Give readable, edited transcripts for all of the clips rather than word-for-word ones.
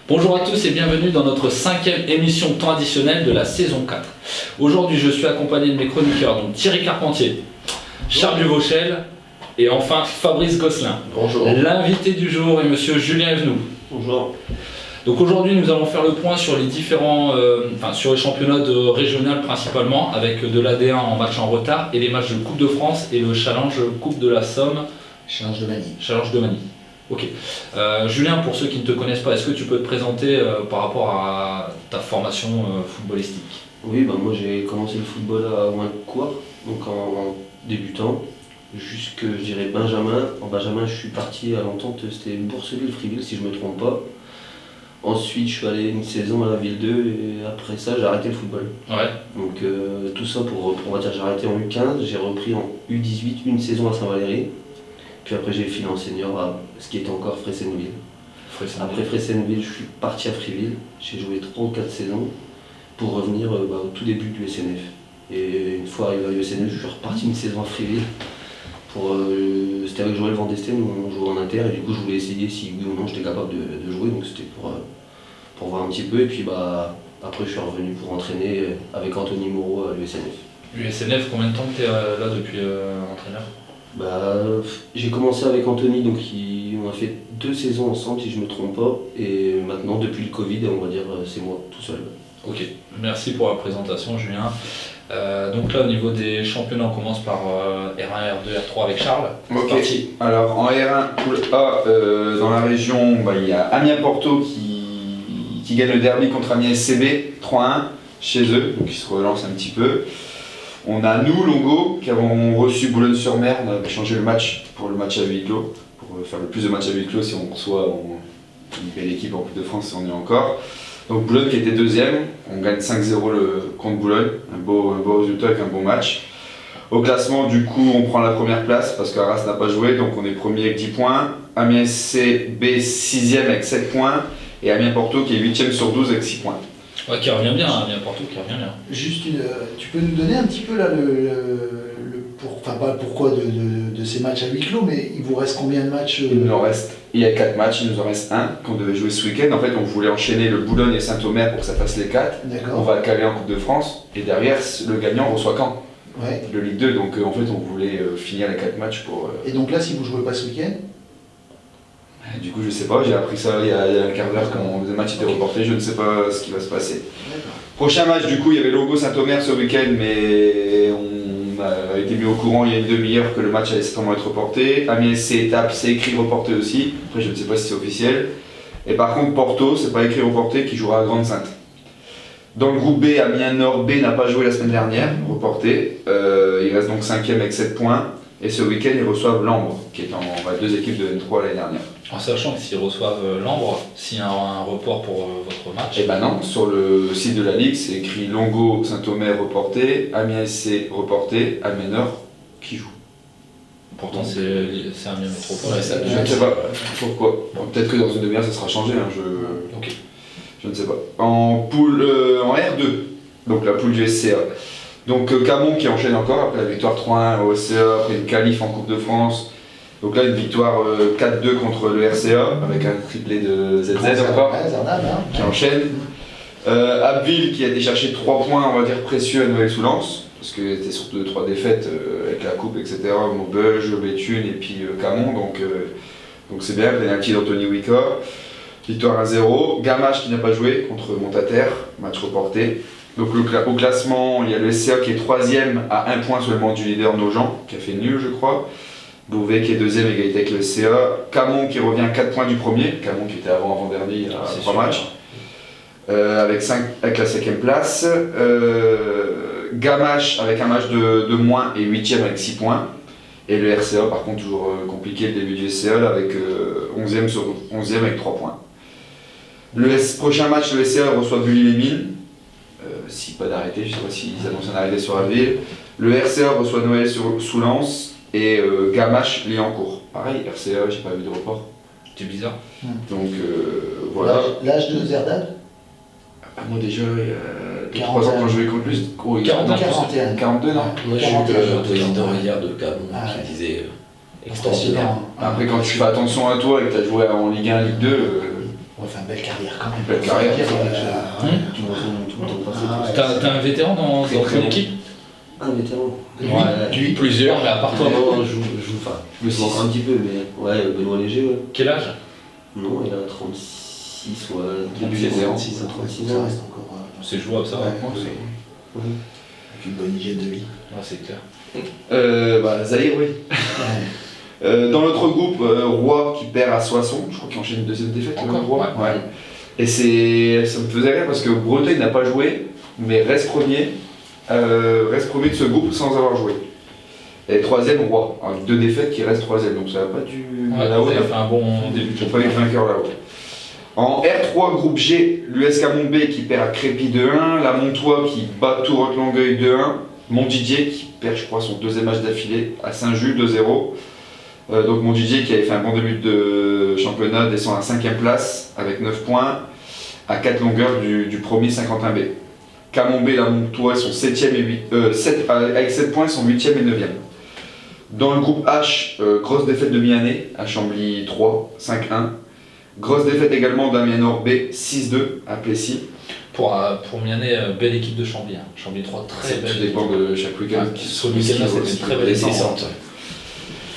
Bonjour à tous et bienvenue dans notre 5e émission temps additionnel de la saison 4. Aujourd'hui je suis accompagné de mes chroniqueurs, donc Thierry Carpentier, Charles Duvauchel et enfin Fabrice Gosselin. Bonjour. L'invité du jour est monsieur Julien Evenou. Bonjour. Donc aujourd'hui nous allons faire le point sur les différents, sur les championnats régionaux principalement, avec de l'AD1 en match en retard et les matchs de Coupe de France et le challenge Coupe de la Somme. Challenge de Manille. Challenge de Manille. Ok. Julien, pour ceux qui ne te connaissent pas, est-ce que tu peux te présenter par rapport à ta formation footballistique? Oui, moi j'ai commencé le football à Ouincourt, donc en débutant, jusque je dirais Benjamin. En Benjamin, je suis parti à l'entente, c'était Bourselil-Friville si je ne me trompe pas. Ensuite, je suis allé une saison à la Ville 2 et après ça, j'ai arrêté le football. Ouais. Donc tout ça pour on va dire, j'ai arrêté en U15, j'ai repris en U18 une saison à Saint-Valery. Puis après, j'ai filé en senior à ce qui était encore Fressenville. Après Fressenville, je suis parti à Friville. J'ai joué 3 ou 4 saisons pour revenir au tout début du SNF. Et une fois arrivé à l'USNF, je suis reparti une saison à Friville. C'était avec Joël Van Desten, on jouait en inter et du coup je voulais essayer si oui ou non j'étais capable de jouer, donc c'était pour voir un petit peu. Et puis après je suis revenu pour entraîner avec Anthony Moreau à l'USNF. L'USNF, combien de temps que tu es là depuis entraîneur? J'ai commencé avec Anthony, donc on a fait 2 saisons ensemble si je ne me trompe pas, et maintenant depuis le Covid, on va dire c'est moi tout seul. Ok, merci pour la présentation Julien. Donc là au niveau des championnats, on commence par R1, R2, R3 avec Charles. Ok, alors en R1, poule A, dans la région, il y a Amiens-Porto qui gagne le derby contre Amiens SCB 3-1 chez eux, donc ils se relancent un petit peu. On a nous, Longo, qui avons reçu Boulogne-sur-Mer, on avait changé le match pour le match à huis clos, pour faire le plus de matchs à huis clos si on reçoit une belle équipe en Coupe de France si on y est encore. Donc Boulogne qui était deuxième, on gagne 5-0 contre Boulogne, un beau résultat avec un bon match. Au classement du coup on prend la première place parce qu'Arras n'a pas joué, donc on est premier avec 10 points. Amiens SCB 6ème avec 7 points et Amiens Porto qui est 8ème sur 12 avec 6 points. Ouais, qui revient bien, Amiens Porto qui revient bien. Juste tu peux nous donner un petit peu là pourquoi de ces matchs à huis clos, mais il vous reste combien de matchs Il y a 4 matchs, il nous en reste un qu'on devait jouer ce week-end. En fait, on voulait enchaîner le Boulogne et Saint-Omer pour que ça fasse les 4. D'accord. On va le caler en Coupe de France et derrière, le gagnant reçoit Caen, ouais. de Ligue 2. Donc en fait, on voulait finir les 4 matchs pour. Et donc là, si vous ne jouez pas ce week-end? Du coup, je sais pas, j'ai appris ça il y a un quart d'heure quand le match était reporté, je ne sais pas ce qui va se passer. D'accord. Prochain match, du coup, il y avait Longo Saint-Omer ce week-end, mais on a été mis au courant il y a une demi-heure que le match allait certainement être reporté. Amiens SC étape, c'est écrit reporté aussi, après je ne sais pas si c'est officiel. Et par contre, Porto, c'est pas écrit reporté, qui jouera à Grande-Sainte. Dans le groupe B, Amiens Nord B n'a pas joué la semaine dernière, reporté. Il reste donc 5ème avec 7 points. Et ce week-end, ils reçoivent Lambre, qui est en 2 équipes de N3 l'année dernière. En sachant que s'ils reçoivent Lambre, s'il y a un report pour votre match. Eh ben non, sur le site de la Ligue, c'est écrit Longo Saint-Omer reporté, Amiens SC reporté, Amiens Nord qui joue. Pourtant c'est Amiens Métropole. Ouais, je ne sais pas pourquoi. Bon, peut-être que dans une demi-heure ça sera changé, Ok. Je ne sais pas. En poule en R2, donc la poule du SCA. Donc Camon qui enchaîne encore après la victoire 3-1 au SCA, après une qualif en Coupe de France. Donc là une victoire 4-2 contre le RCA avec un triplé de ZZ encore, qui enchaîne. Abbeville qui a été chercher 3 points on va dire précieux à Noël-sous-Lens, parce qu'il était sur 2-3 défaites avec la coupe etc. Maubeuge, Béthune et puis Camon, donc c'est bien, penalty d'Anthony Wicca. Victoire 1-0. Gamache qui n'a pas joué contre Montataire, match reporté. Donc au classement, il y a le SCA qui est 3ème à 1 point seulement du leader Nogent, qui a fait nul je crois. Beauvais qui est 2ème égalité avec le SCA. Camon qui revient à 4 points du premier. Camon qui était avant-dernier il y a 3 matchs. Avec la 5ème place. Gamache avec un match de moins et 8ème avec 6 points. Et le RCA par contre toujours compliqué le début du SCA là, avec 11ème avec 3 points. Le prochain match, le SCA reçoit Bully-les-Mines. Si pas d'arrêté, je ne sais pas s'ils annoncent un arrêté sur la ville. Le RCA reçoit Noël sous Lens et Gamache Liancourt. Pareil, RCA, j'ai pas vu de report. C'est bizarre. Donc voilà. L'âge de Zerdad? Moi déjà, il y a 3 ans quand je jouais contre lui, 41. 42 non? Moi j'ai eu un président hier de Camon qui disait extensionnaire. Après quand tu fais attention à toi et que tu as joué en Ligue 1, Ligue 2, enfin, belle carrière quand même. Belle carrière, Dire, ouais. Tout le temps passé. Ah, ouais. T'as un vétéran dans ton équipe? Un vétéran. Lui, Plusieurs, mais à part toi. Non, je joue pas. Je joue encore un petit peu, mais ouais, Benoît Léger, ouais. Quel âge? Non, il a 36, ouais. Début Début des 36 ans, 36 ça ans. reste encore. C'est jouable ça. Ouais, Ouais, ouais. Ouais. Avec une bonne hygiène de vie. c'est clair. Zahir, oui. Ouais. Dans notre groupe, Roi qui perd à Soissons, je crois qu'il enchaîne une deuxième défaite. Encore, Roi. ouais. Et ça me faisait rire parce que Breteuil n'a pas joué, mais reste premier de ce groupe sans avoir joué. Et troisième, Roi, avec 2 défaites qui restent troisième, donc ça va pas du Là-haut, il a fait un bon début de J'ai pas eu de vainqueur là-haut. En R3, groupe G, l'USK Montbé qui perd à Crépy 2-1, la Montois qui bat Touroc Longueuil 2-1, Montdidier qui perd, je crois, son 2e match d'affilée à Saint-Just 2-0. Donc Montdidier qui avait fait un bon début de championnat descend à 5e place avec 9 points à 4 longueurs du premier Saint-Quentin B. Camembert et la Montois sont 7e et 8, avec 7 points, ils sont 8e et 9e. Dans le groupe H, grosse défaite de Mianet à Chambly 3, 5-1. Grosse défaite également d'Amiens Nord B, 6-2 à Plessis. Pour Mianet, belle équipe de Chambly. Hein. Chambly 3, très Ça belle. dépend de chaque week-end. Ouais, ce week-end-là, c'était une très belle descente.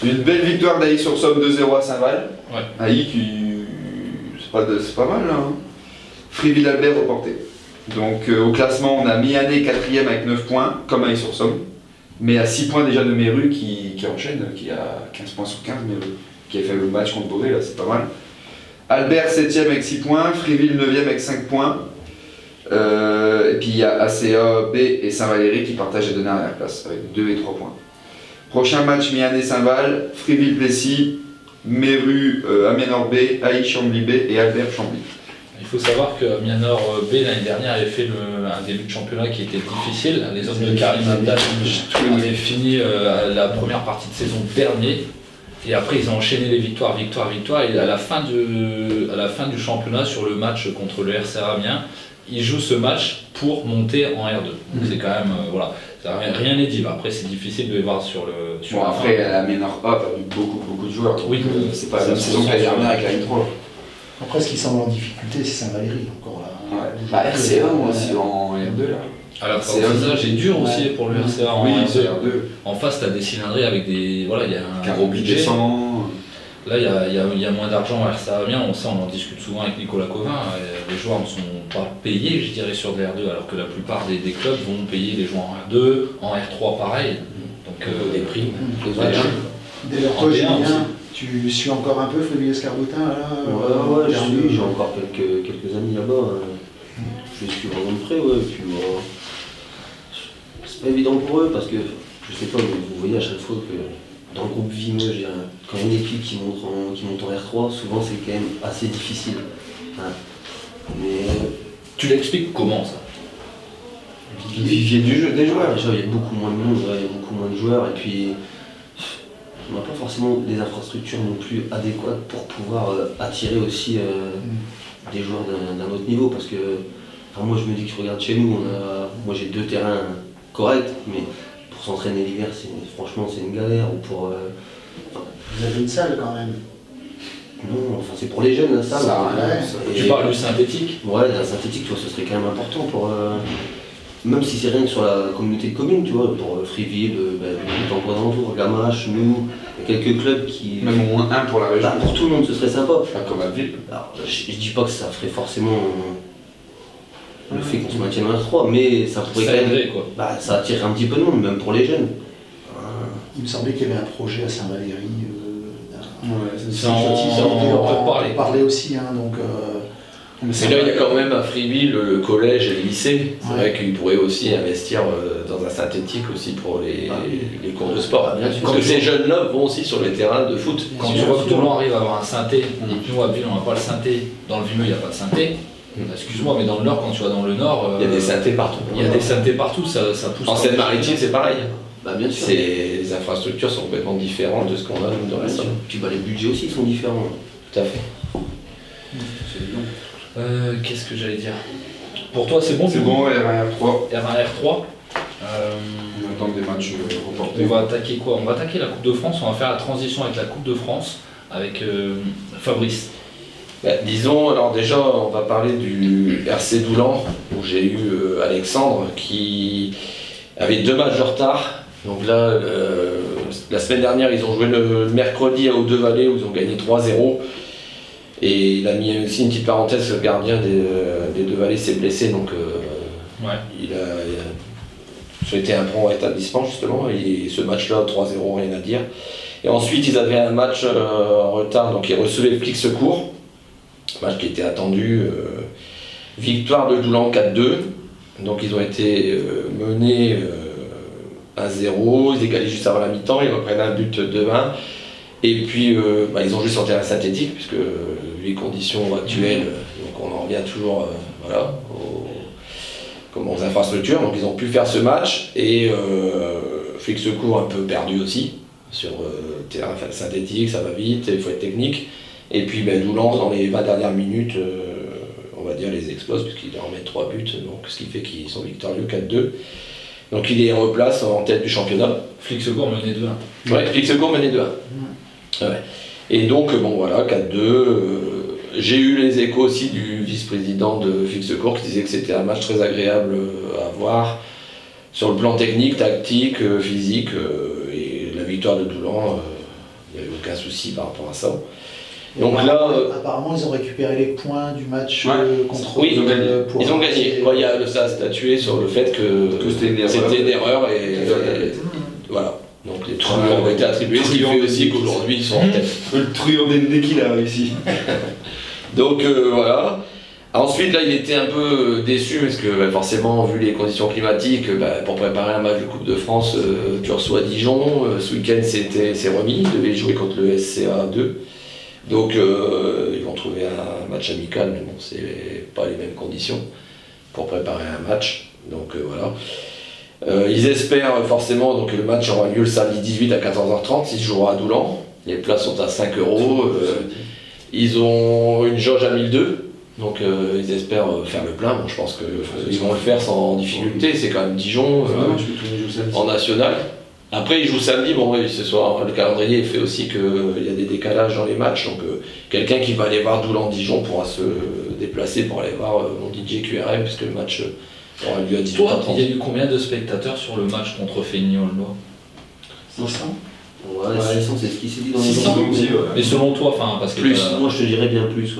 Une belle victoire d'Ailly-sur-Somme 2-0 à Saint-Val. Ouais. Ailly qui. C'est pas mal là. Hein. Fréville-Albert reporté. Donc au classement, on a Mianet 4e avec 9 points, comme Ailly-sur-Somme. Mais à 6 points déjà de Méru qui enchaîne, qui a 15 points sur 15, Méru, qui a fait le match contre Beauvais, là c'est pas mal. Albert 7e avec 6 points, Fréville 9e avec 5 points. Et puis il y a ACA, B et Saint-Valéry qui partagent les deux dernières places avec 2 et 3 points. Prochain match Mianet-Saint-Val, Fréville-Plessis, Méru, Amiens Nord B, Ailly Chambly B et Albert Chambly. Il faut savoir que Amiens Nord B l'année dernière avait fait un début de championnat qui était difficile. Les hommes de Karim Abdal avaient fini la première partie de saison dernier. Et après ils ont enchaîné les victoires. Et à la fin du championnat, sur le match contre le RCA Amiens, ils jouent ce match pour monter en R2. Donc c'est quand même, voilà, rien n'est dit. Après c'est difficile de les voir sur le... Sur Bon la après, fin. Amiens Nord A a perdu beaucoup de joueurs. Donc, Oui. c'est pas la même saison que l'année dernière avec la N3. Après, ce qui semble en difficulté, c'est Saint-Valéry encore là. Ouais. RCA moi aussi en R2 là. Alors c'est c'est dur aussi pour le RCA en Oui, R2. c'est R2. En face, tu as des cylindrées avec des... Voilà, il y a un Carobi budget. descend. Là, il y a moins d'argent à RCA Amiens, on en discute souvent avec Nicolas Covin. Les joueurs ne sont pas payés, je dirais, sur des R2, alors que la plupart des clubs vont payer les joueurs en R2, en R3 pareil. Donc Des primes. D'ailleurs, En toi, B1 Julien, aussi. tu suis encore un peu Fréville-Escarbotin là Ouais, R2. j'ai encore quelques amis là-bas. Je suis vraiment de près, ouais. Et puis, c'est pas évident pour eux parce que, je sais pas, vous voyez à chaque fois que dans le groupe Vimeux, quand il y a une équipe qui monte en R3, souvent c'est quand même assez difficile. Hein. Mais tu l'expliques comment ça? le vivier des joueurs, déjà il y a beaucoup moins de monde, ouais, il y a beaucoup moins de joueurs, et puis on n'a pas forcément les infrastructures non plus adéquates pour pouvoir attirer aussi des joueurs d'un autre niveau, parce que enfin, moi je me dis que je regarde chez nous, moi j'ai 2 terrains corrects, mais pour s'entraîner l'hiver, franchement c'est une galère, ou pour... Vous avez une salle quand même. non, enfin c'est pour les jeunes la salle. Ça, Et- Tu parles du synthétique? Ouais, la synthétique, tu vois, ce serait quand même important pour... même si c'est rien que sur la communauté de communes, tu vois, pour Fréville, tout en alentour, Gamache, nous, il y a quelques clubs qui... Même au moins un pour la région. Bah, pour tout le monde, ce serait sympa. Pas comme à Ville. Alors, je dis pas que ça ferait forcément le fait qu'on se maintienne en R3, mais ça pourrait Ça quand même... aiderait, quoi. Bah, ça attire un petit peu de monde, même pour les jeunes. Il me semblait qu'il y avait un projet à Saint-Valéry. Ça, on peut parler. parler aussi, hein, donc. Mais là, il y a quand même à Fréville le collège et le lycée. C'est Ouais. vrai qu'ils pourraient aussi investir dans un synthétique aussi pour les cours de sport. Bien sûr. Parce que ces jeunes-là vont aussi sur les terrains de foot. Quand Bien tu vois sûr. que Toulon arrive à avoir un synthé, et que nous à Ville on n'a pas le synthé, dans le Vimeux il n'y a pas de synthé, excuse-moi, mais dans le Nord, quand tu vas dans le Nord, Il y a des synthés partout. il y a des synthés partout, ça pousse. En Seine-Maritime, c'est pareil. Bah, bien sûr. Les infrastructures sont complètement différentes de ce qu'on a nous, dans la Bien sûr. salle. Puis bah, les budgets aussi sont différents. Tout à fait. Qu'est-ce que j'allais dire? Pour toi c'est bon? C'est bon, R1, R3. R1, R3. On attend des matchs reportés. On va attaquer quoi? On va attaquer la Coupe de France, on va faire la transition avec la Coupe de France, avec Fabrice. Disons, alors déjà, on va parler du RC Doulan, où j'ai eu Alexandre qui avait 2 matchs de retard. Donc là, la semaine dernière, ils ont joué le mercredi à Haut-de-Vallée où ils ont gagné 3-0. Et il a mis aussi une petite parenthèse, le gardien des Deux-Vallées s'est blessé, donc il a souhaité un prompt rétablissement justement. Et ce match-là, 3-0, rien à dire. Et ensuite, ils avaient un match en retard, donc ils recevaient Flic Secours. Match qui était attendu. Victoire de Doulan 4-2. Donc ils ont été menés 1-0, ils égalisent juste avant la mi-temps, ils reprennent un but de 20. Et puis ils ont joué sur terrain synthétique, puisque vu les conditions actuelles, donc on en revient toujours aux infrastructures. Donc ils ont pu faire ce match et Flic Secours un peu perdu aussi sur terrain synthétique, ça va vite, il faut être technique. Et puis Doulan, dans les 20 dernières minutes, on va dire les explose, puisqu'il leur met 3 buts, donc, ce qui fait qu'ils sont victorieux 4-2. Donc il les replace en tête du championnat. Flic Secours menait 2-1. Ouais, Flic Secours menait 2-1. Ouais. Et donc, 4-2. J'ai eu les échos aussi du vice-président de Flic Secours qui disait que c'était un match très agréable à voir sur le plan technique, tactique, physique. Et la victoire de Doulan, il n'y avait aucun souci par rapport à ça. Donc apparemment, ils ont récupéré les points du match contre. Oui, ils ont gagné. Ils ont gagné. Il y a ça a statué sur le fait que c'était une erreur et voilà. Donc les truands ont été attribués, ce qui fait aussi qu'aujourd'hui ils sont en tête. Le truand d'Endé qu'il a réussi. Donc voilà. Ensuite là il était un peu déçu parce que forcément vu les conditions climatiques, pour préparer un match de Coupe de France, tu reçois Dijon, ce week-end c'est remis, ils devaient jouer contre le SCA 2. Donc ils vont trouver un match amical, mais bon c'est pas les mêmes conditions pour préparer un match. Donc voilà. Ils espèrent forcément, donc le match aura lieu le samedi 18 à 14h30, ils joueront à Doulan, les places sont à 5 €, ils ont une jauge à 1002, donc ils espèrent faire le plein. Bon, je pense qu'ils vont le faire sans difficulté, c'est quand même Dijon en national. Après ils jouent samedi, bon oui, ce soir, le calendrier fait aussi qu'il y a des décalages dans les matchs, donc quelqu'un qui va aller voir Doulan-Dijon pourra se déplacer pour aller voir mon DJ QRM, puisque le match aura lieu à 18h30. Toi, il y a eu combien de spectateurs sur le match contre Fénion-Lois? 600. Ouais, 600, c'est ce qui s'est dit dans les 600. journaux. Mais selon toi, parce que Plus, moi je te dirais bien plus.